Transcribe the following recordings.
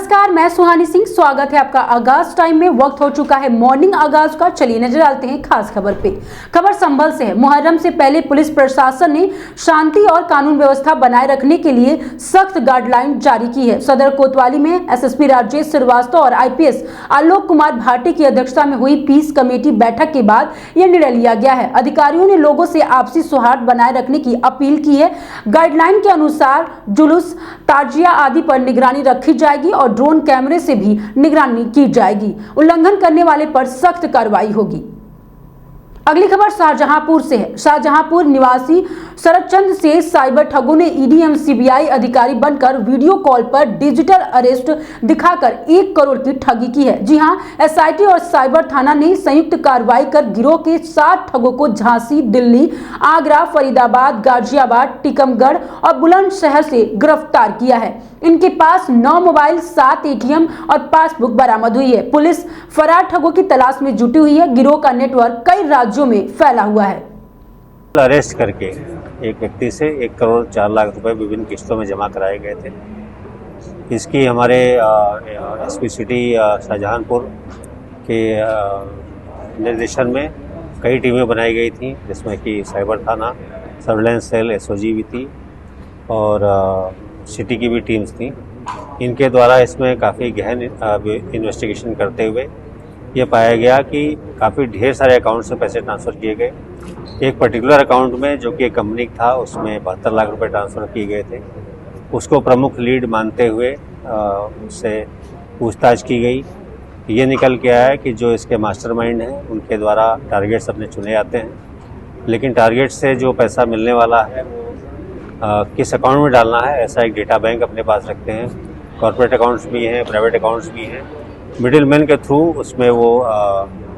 नमस्कार, मैं सुहानी सिंह। स्वागत है आपका आगाज टाइम में। वक्त हो चुका है मॉर्निंग आगाज का। चलिए नजर डालते हैं खास खबर पे। खबर संभल से है। मुहर्रम से पहले पुलिस प्रशासन ने शांति और कानून व्यवस्था बनाए रखने के लिए सख्त गाइडलाइन जारी की है। सदर कोतवाली में एसएसपी राजेश श्रीवास्तव और आईपीएस आलोक कुमार भाटी की अध्यक्षता में हुई पीस कमेटी बैठक के बाद यह निर्णय लिया गया है। अधिकारियों ने लोगों से आपसी सौहार्द बनाए रखने की अपील की है। गाइडलाइन के अनुसार जुलूस, ताजिया आदि पर निगरानी रखी जाएगी और ड्रोन कैमरे से भी निगरानी की जाएगी। उल्लंघन करने वाले पर सख्त कार्रवाई होगी। अगली खबर शाहजहांपुर से है। शाहजहांपुर निवासी शरदचंद्र से साइबर ठगों ने ईडी एवं सीबीआई अधिकारी बनकर वीडियो कॉल पर डिजिटल अरेस्ट दिखाकर 1 करोड़ की ठगी की है। जी हां, एसआईटी और साइबर थाना ने संयुक्त कार्रवाई कर गिरोह के 7 ठगों को झांसी, दिल्ली, आगरा, फरीदाबाद, गाजियाबाद, टीकमगढ़ और बुलंदशहर से गिरफ्तार किया है। इनके पास 9 मोबाइल, 7 एटीएम और पासबुक बरामद हुई है। पुलिस फरार ठगों की तलाश में जुटी हुई है। गिरोह का नेटवर्क कई राज्यों में फैला हुआ है। अरेस्ट करके एक व्यक्ति से 1 करोड़ 4 लाख रुपए विभिन्न किस्तों में जमा कराए गए थे। इसकी हमारे एसपी सिटी शाहजहांपुर के निर्देशन में कई टीमें बनाई गई थी, जिसमें कि साइबर थाना, सर्विलेंस सेल, एसओजी भी थी और सिटी की भी टीम्स थी। इनके द्वारा इसमें काफ़ी गहन इन्वेस्टिगेशन करते हुए ये पाया गया कि काफ़ी ढेर सारे अकाउंट से पैसे ट्रांसफ़र किए गए। एक पर्टिकुलर अकाउंट में, जो कि एक कंपनी था, उसमें 72 लाख रुपए ट्रांसफ़र किए गए थे। उसको प्रमुख लीड मानते हुए उससे पूछताछ की गई। ये निकल के आया कि जो इसके मास्टरमाइंड हैं, उनके द्वारा टारगेट्स अपने चुने जाते हैं, लेकिन टारगेट से जो पैसा मिलने वाला है वो किस अकाउंट में डालना है, ऐसा एक डेटा बैंक अपने पास रखते हैं। कॉर्पोरेट अकाउंट्स भी हैं, प्राइवेट अकाउंट्स भी हैं। मिडिल मैन के थ्रू उसमें वो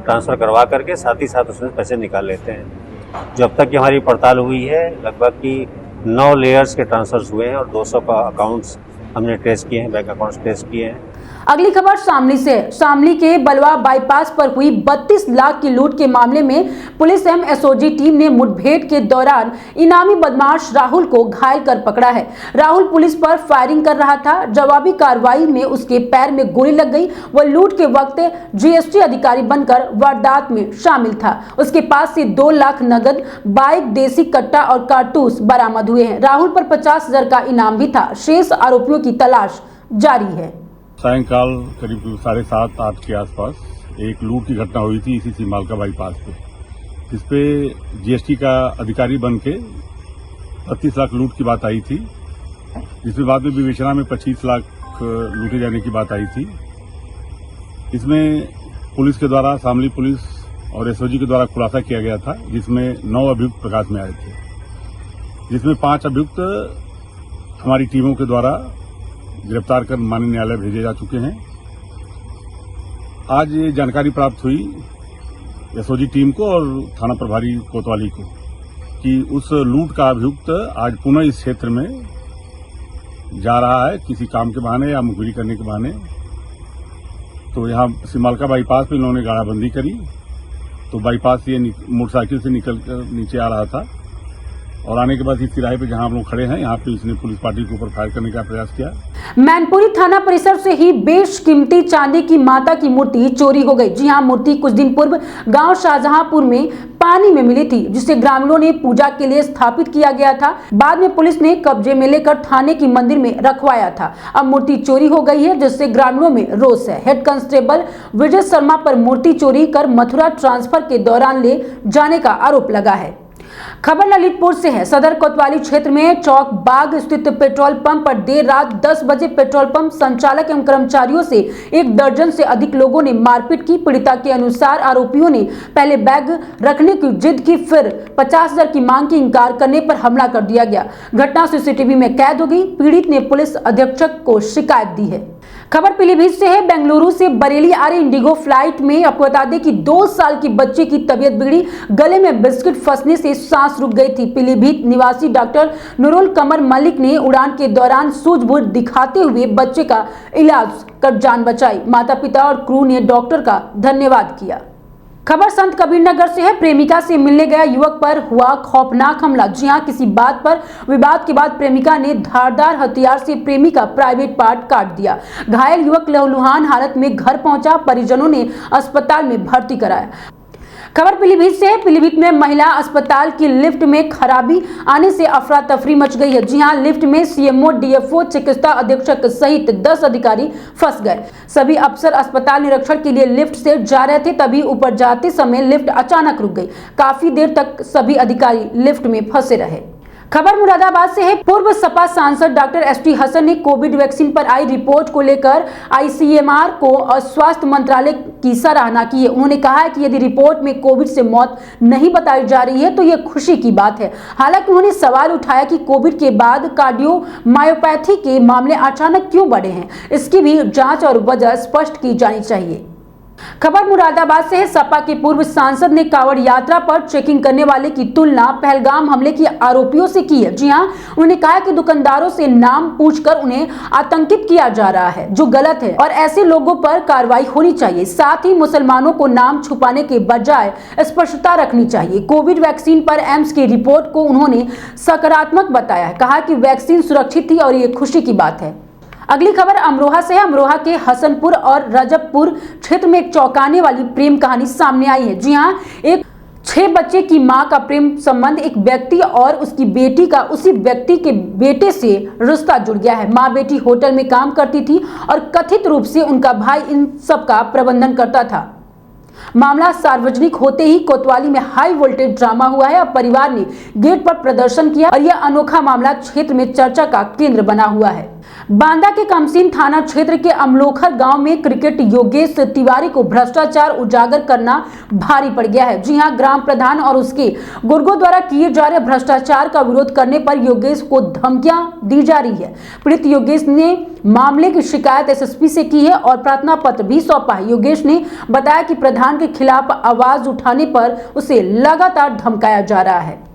ट्रांसफ़र करवा करके साथ ही साथ उसमें पैसे निकाल लेते हैं। जो अब तक की हमारी पड़ताल हुई है, लगभग की 9 लेयर्स के ट्रांसफर्स हुए हैं और 200 का अकाउंट्स हमने ट्रेस किए हैं, बैंक अकाउंट्स ट्रेस किए हैं। अगली खबर शामली से है। शामली के बलवा बाईपास पर हुई 32 लाख की लूट के मामले में पुलिस एवं एसओजी टीम ने मुठभेड़ के दौरान इनामी बदमाश राहुल को घायल कर पकड़ा है। राहुल पुलिस पर फायरिंग कर रहा था। जवाबी कार्रवाई में उसके पैर में गोली लग गई। वह लूट के वक्त जीएसटी अधिकारी बनकर वारदात में शामिल था। उसके पास से 2 लाख नगद, बाइक, देसी कट्टा और कारतूस बरामद हुए हैं। राहुल पर 50,000 का इनाम भी था। शेष आरोपियों की तलाश जारी है। सायंकाल करीब 7:30-8 के आसपास एक लूट की घटना हुई थी इसी सीमालका बाईपास पे, जिसपे जीएसटी का अधिकारी बन के 32 लाख लूट की बात आई थी, जिसमें बाद में विवेचना में 25 लाख लूटे जाने की बात आई थी। इसमें पुलिस के द्वारा, शामली पुलिस और एसओजी के द्वारा खुलासा किया गया था, जिसमें 9 अभियुक्त प्रकाश में आए थे, जिसमें 5 अभियुक्त हमारी टीमों के द्वारा गिरफ्तार कर माननीय न्यायालय भेजे जा चुके हैं। आज ये जानकारी प्राप्त हुई एसओजी टीम को और थाना प्रभारी कोतवाली को कि उस लूट का अभियुक्त आज पुनः इस क्षेत्र में जा रहा है, किसी काम के बहाने या मुखबिरी करने के बहाने। तो यहाँ सीमालका बाईपास पे इन्होंने गाड़ाबंदी करी, तो बाईपास से मोटरसाइकिल से निकल कर नीचे आ रहा था और आने के बाद इस तिराहे पे जहां हम लोग खड़े हैं, यहाँ पे इसने पुलिस पार्टी के ऊपर फायर करने का प्रयास किया। मैनपुरी थाना परिसर से ही बेशकीमती चांदी की माता की मूर्ति चोरी हो गई। जी हां, मूर्ति कुछ दिन पूर्व गांव शाहजहांपुर में पानी में मिली थी, जिसे ग्रामीणों ने पूजा के लिए स्थापित किया गया था। बाद में पुलिस ने कब्जे में लेकर थाने की मंदिर में रखवाया था। अब मूर्ति चोरी हो गई है, जिससे ग्रामीणों में रोष है। हेड कांस्टेबल विजय शर्मा पर मूर्ति चोरी कर मथुरा ट्रांसफर के दौरान ले जाने का आरोप लगा है। खबर ललितपुर से है। सदर कोतवाली क्षेत्र में चौक बाग स्थित पेट्रोल पंप पर देर रात 10 बजे पेट्रोल पंप संचालक एवं कर्मचारियों से 1 दर्जन से अधिक लोगों ने मारपीट की। पीड़िता के अनुसार आरोपियों ने पहले बैग रखने की जिद की, फिर 50,000 की मांग की इंकार करने पर हमला कर दिया गया। घटना सीसीटीवी में कैद हो गई। पीड़ित ने पुलिस अधीक्षक को शिकायत दी है। खबर पीलीभीत से है। बेंगलुरु से बरेली आ रही इंडिगो फ्लाइट में आपको बता दें कि 2 साल की बच्चे की तबीयत बिगड़ी। गले में बिस्किट फंसने से सांस रुक गई थी। पीलीभीत निवासी डॉक्टर नुरुल कमर मलिक ने उड़ान के दौरान सूझबूझ दिखाते हुए बच्चे का इलाज कर जान बचाई। माता पिता और क्रू ने डॉक्टर का धन्यवाद किया। खबर संत कबीर नगर से है। प्रेमिका से मिलने गया युवक पर हुआ खौफनाक हमला। जी हां, किसी बात पर विवाद के बाद प्रेमिका ने धारदार हथियार से प्रेमी का प्राइवेट पार्ट काट दिया। घायल युवक लहूलुहान हालत में घर पहुंचा। परिजनों ने अस्पताल में भर्ती कराया। खबर पीलीभीत से है। पीलीभीत में महिला अस्पताल की लिफ्ट में खराबी आने से अफरा तफरी मच गई है। जी हां, लिफ्ट में सीएमओ, डीएफओ, चिकित्सा अधीक्षक सहित 10 अधिकारी फंस गए। सभी अफसर अस्पताल निरीक्षण के लिए लिफ्ट से जा रहे थे, तभी ऊपर जाते समय लिफ्ट अचानक रुक गई। काफी देर तक सभी अधिकारी लिफ्ट में फंसे रहे। खबर मुरादाबाद से है। पूर्व सपा सांसद डॉक्टर एसटी हसन ने कोविड वैक्सीन पर आई रिपोर्ट को लेकर आईसीएमआर को और स्वास्थ्य मंत्रालय की सराहना की है। उन्होंने कहा है कि यदि रिपोर्ट में कोविड से मौत नहीं बताई जा रही है तो यह खुशी की बात है। हालांकि उन्होंने सवाल उठाया कि कोविड के बाद कार्डियोमायोपैथी के मामले अचानक क्यों बढ़े हैं। इसकी भी जांच और वजह स्पष्ट की जानी चाहिए। खबर मुरादाबाद से है। सपा के पूर्व सांसद ने कांवड़ यात्रा पर चेकिंग करने वाले की तुलना पहलगाम हमले के आरोपियों से की है। जी हां, उन्होंने कहा कि दुकानदारों से नाम पूछकर उन्हें आतंकित किया जा रहा है, जो गलत है और ऐसे लोगों पर कार्रवाई होनी चाहिए। साथ ही मुसलमानों को नाम छुपाने के बजाय स्पष्टता रखनी चाहिए। कोविड वैक्सीन पर एम्स की रिपोर्ट को उन्होंने सकारात्मक बताया है। कहा कि वैक्सीन सुरक्षित थी और ये खुशी की बात है। अगली खबर अमरोहा से है। अमरोहा के हसनपुर और रजबपुर क्षेत्र में एक चौंकाने वाली प्रेम कहानी सामने आई है। जी हां, एक 6 बच्चे की मां का प्रेम संबंध एक व्यक्ति और उसकी बेटी का उसी व्यक्ति के बेटे से रिश्ता जुड़ गया है। मां बेटी होटल में काम करती थी और कथित रूप से उनका भाई इन सब का प्रबंधन करता था। मामला सार्वजनिक होते ही कोतवाली में हाई वोल्टेज ड्रामा हुआ है और परिवार ने गेट पर प्रदर्शन किया और यह अनोखा मामला क्षेत्र में चर्चा का केंद्र बना हुआ है। बांदा के कमसीन थाना क्षेत्र के अमलोखर गांव में क्रिकेट योगेश तिवारी को भ्रष्टाचार उजागर करना भारी पड़ गया है। जी हां, ग्राम प्रधान और उसके गुर्गों द्वारा किए जा रहे भ्रष्टाचार का विरोध करने पर योगेश को धमकियां दी जा रही है। पीड़ित योगेश ने मामले की शिकायत एसएसपी से की है और प्रार्थना पत्र भी सौंपा है। योगेश ने बताया कि प्रधान के खिलाफ आवाज उठाने पर उसे लगातार धमकाया जा रहा है।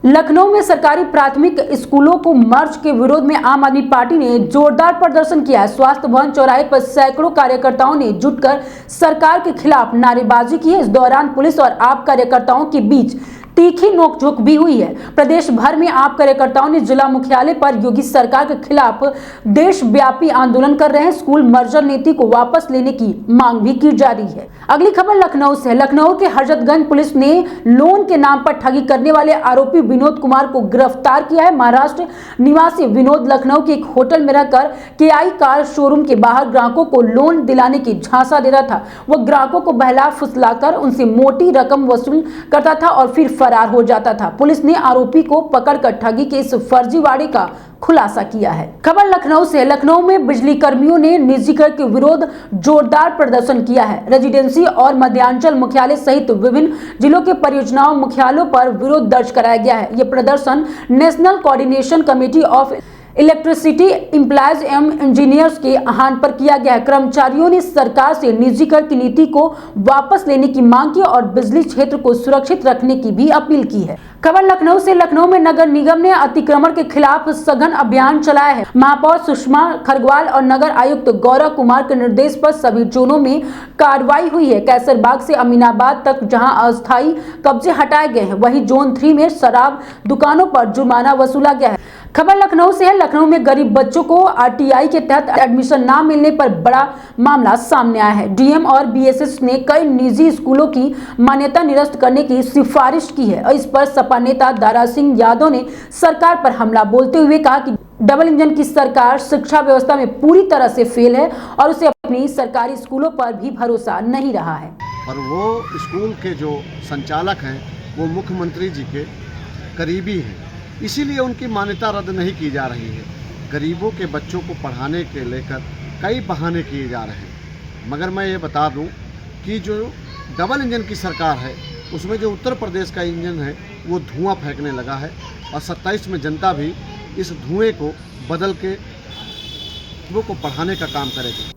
लखनऊ में सरकारी प्राथमिक स्कूलों को मर्ज के विरोध में आम आदमी पार्टी ने जोरदार प्रदर्शन किया है। स्वास्थ्य भवन चौराहे पर सैकड़ों कार्यकर्ताओं ने जुटकर सरकार के खिलाफ नारेबाजी की है। इस दौरान पुलिस और आप कार्यकर्ताओं के बीच तीखी नोकझोंक भी हुई है। प्रदेश भर में आप कार्यकर्ताओं ने जिला मुख्यालय पर योगी सरकार के खिलाफ देशव्यापी आंदोलन कर रहे हैं। स्कूल मर्जर नीति को वापस लेने की मांग भी की जा रही है। अगली खबर लखनऊ से है। लखनऊ के हजरतगंज पुलिस ने लोन के नाम पर ठगी करने वाले आरोपी विनोद कुमार को गिरफ्तार किया है। महाराष्ट्र निवासी विनोद लखनऊ के एक होटल में रहकर केआई कार शोरूम के बाहर ग्राहकों को लोन दिलाने की झांसा दे रहा था। वह ग्राहकों को बहला फुसलाकर उनसे मोटी रकम वसूल करता था और फिर फरार हो जाता था। पुलिस ने आरोपी को पकड़कर ठगी के इस फर्जीवाड़े का खुलासा किया है। खबर लखनऊ से। लखनऊ में बिजली कर्मियों ने निजीकरण के विरोध जोरदार प्रदर्शन किया है। रेजिडेंसी और मध्यांचल मुख्यालय सहित विभिन्न जिलों के परियोजनाओं मुख्यालयों पर विरोध दर्ज कराया गया है। यह प्रदर्शन national coordination committee of electricity employees एवं इंजीनियर्स के आह्वान पर किया गया है। कर्मचारियों ने सरकार से निजीकरण की नीति को वापस लेने की मांग की और बिजली क्षेत्र को सुरक्षित रखने की भी अपील की है। खबर लखनऊ से। लखनऊ में नगर निगम ने अतिक्रमण के खिलाफ सघन अभियान चलाया है। महापौर सुषमा खरगवाल और नगर आयुक्त गौरव कुमार के निर्देश पर सभी जोनों में कार्रवाई हुई है। कैसरबाग से अमीनाबाद तक जहां अस्थायी कब्जे हटाए गए हैं, वहीं जोन 3 में शराब दुकानों पर जुर्माना वसूला गया है। खबर लखनऊ से है। लखनऊ में गरीब बच्चों को आरटीआई के तहत एडमिशन न मिलने पर बड़ा मामला सामने आया है। डीएम और बीएसएस ने कई निजी स्कूलों की मान्यता निरस्त करने की सिफारिश की है। इस पर सपा नेता दारा सिंह यादव ने सरकार पर हमला बोलते हुए कहा कि डबल इंजन की सरकार शिक्षा व्यवस्था में पूरी तरह से फेल है और उसे अपनी सरकारी स्कूलों पर भी भरोसा नहीं रहा है। और वो स्कूल के जो संचालक हैं वो मुख्यमंत्री जी के करीबी हैं, इसीलिए उनकी मान्यता रद्द नहीं की जा रही है। गरीबों के बच्चों को पढ़ाने के लेकर कई बहाने किए जा रहे हैं, मगर मैं ये बता दूं कि जो डबल इंजन की सरकार है उसमें जो उत्तर प्रदेश का इंजन है वो धुआं फेंकने लगा है और 27 में जनता भी इस धुएं को बदल के वो को पढ़ाने का काम करेगी।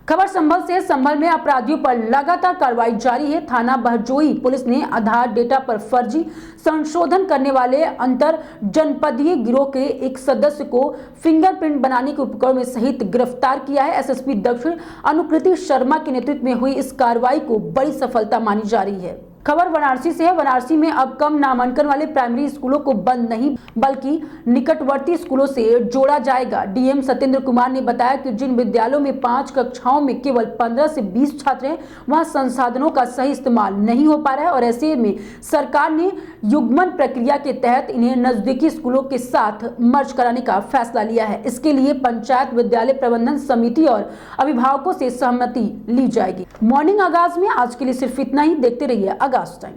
खबर संभल से। संभल में अपराधियों पर लगातार कार्रवाई जारी है। थाना बहजोई पुलिस ने आधार डेटा पर फर्जी संशोधन करने वाले अंतर जनपदीय गिरोह के एक सदस्य को फिंगरप्रिंट बनाने के उपकरण सहित गिरफ्तार किया है। एसएसपी दक्षिण अनुकृति शर्मा के नेतृत्व में हुई इस कार्रवाई को बड़ी सफलता मानी जा रही है। खबर वाराणसी से है। वाराणसी में अब कम नामांकन वाले प्राइमरी स्कूलों को बंद नहीं बल्कि निकटवर्ती स्कूलों से जोड़ा जाएगा। डीएम सत्येंद्र कुमार ने बताया कि जिन विद्यालयों में 5 कक्षाओं में केवल 15 से 20 छात्र हैं, वहां संसाधनों का सही इस्तेमाल नहीं हो पा रहा है और ऐसे में सरकार ने युग्मन प्रक्रिया के तहत इन्हें नजदीकी स्कूलों के साथ मर्ज कराने का फैसला लिया है। इसके लिए पंचायत विद्यालय प्रबंधन समिति और अभिभावकों से सहमति ली जाएगी। मॉर्निंग आगाज में आज के लिए सिर्फ इतना ही। देखते रहिए आगाज टाइम।